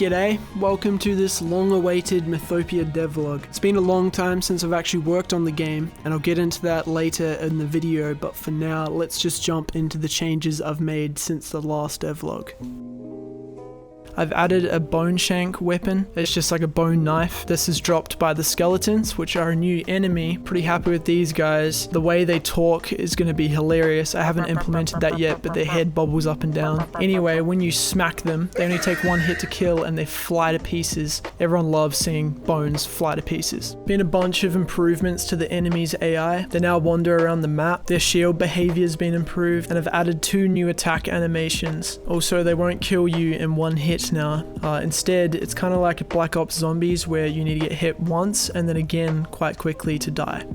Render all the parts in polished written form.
G'day, welcome to this long-awaited Mythopia devlog. It's been a long time since I've actually worked on the game, and I'll get into that later in the video, but for now, let's just jump into the changes I've made since the last devlog. I've added a bone shank weapon. It's just like a bone knife. This is dropped by the skeletons, which are a new enemy. Pretty happy with these guys. The way they talk is going to be hilarious. I haven't implemented that yet, but their head bobbles up and down. Anyway, when you smack them, they only take one hit to kill and they fly to pieces. Everyone loves seeing bones fly to pieces. Been a bunch of improvements to the enemy's AI. They now wander around the map. Their shield behavior's been improved, and I've added 2 new attack animations. Also, they won't kill you in one hit now. Instead, it's kind of like Black Ops Zombies where you need to get hit once and then again quite quickly to die.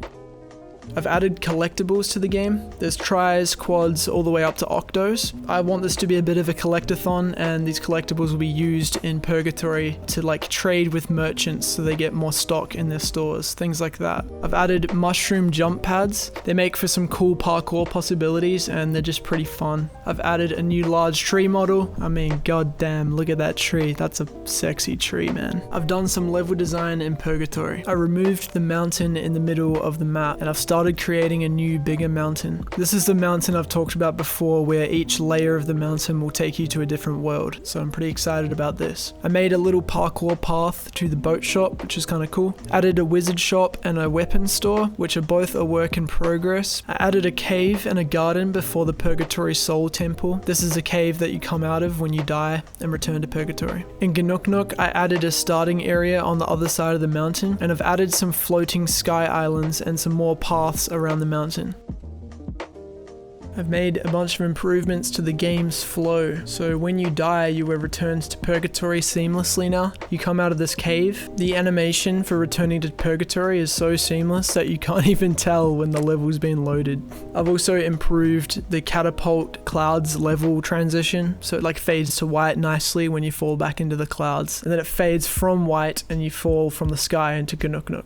I've added collectibles to the game. There's tries, quads, all the way up to octos. I want this to be a bit of a collectathon, and these collectibles will be used in Purgatory to like trade with merchants so they get more stock in their stores, things like that. I've added mushroom jump pads. They make for some cool parkour possibilities and they're just pretty fun. I've added a new large tree model. I mean, goddamn, look at that tree. That's a sexy tree, man. I've done some level design in Purgatory. I removed the mountain in the middle of the map and I've started creating a new bigger mountain. This is the mountain I've talked about before where each layer of the mountain will take you to a different world, so I'm pretty excited about this. I made a little parkour path to the boat shop, which is kind of cool. Added a wizard shop and a weapons store, which are both a work in progress. I added a cave and a garden before the Purgatory Soul Temple. This is a cave that you come out of when you die and return to Purgatory. In Gnuk, I added a starting area on the other side of the mountain, and I've added some floating sky islands and some more paths around the mountain. I've made a bunch of improvements to the game's flow, so when you die you are returned to Purgatory seamlessly now. You come out of this cave. The animation for returning to Purgatory is so seamless that you can't even tell when the level's been loaded. I've also improved the catapult clouds level transition, so it like fades to white nicely when you fall back into the clouds, and then it fades from white and you fall from the sky into Gnuk.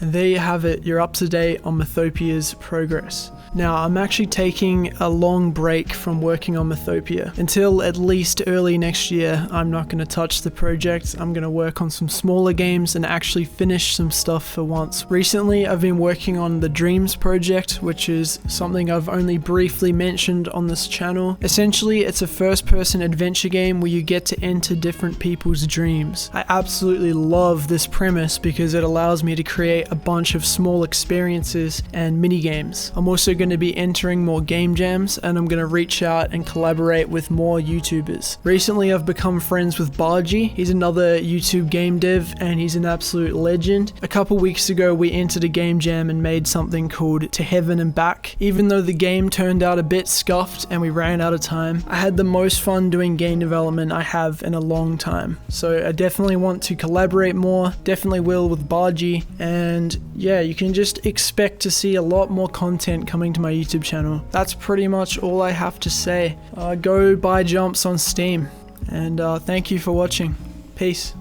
And there you have it, you're up to date on Mythopia's progress. Now, I'm actually taking a long break from working on Mythopia. Until at least early next year, I'm not going to touch the project. I'm going to work on some smaller games and actually finish some stuff for once. Recently, I've been working on the Dreams project, which is something I've only briefly mentioned on this channel. Essentially, it's a first-person adventure game where you get to enter different people's dreams. I absolutely love this premise because it allows me to create a bunch of small experiences and mini games. I'm also going to be entering more game jams, and I'm going to reach out and collaborate with more YouTubers. Recently I've become friends with Bargy. He's another YouTube game dev and he's an absolute legend. A couple weeks ago we entered a game jam and made something called To Heaven and Back. Even though the game turned out a bit scuffed and we ran out of time, I had the most fun doing game development I have in a long time. So I definitely want to collaborate more, definitely will with Bargy, and yeah, you can just expect to see a lot more content coming to my YouTube channel. That's pretty much all I have to say. Go buy jumps on Steam, and thank you for watching. Peace.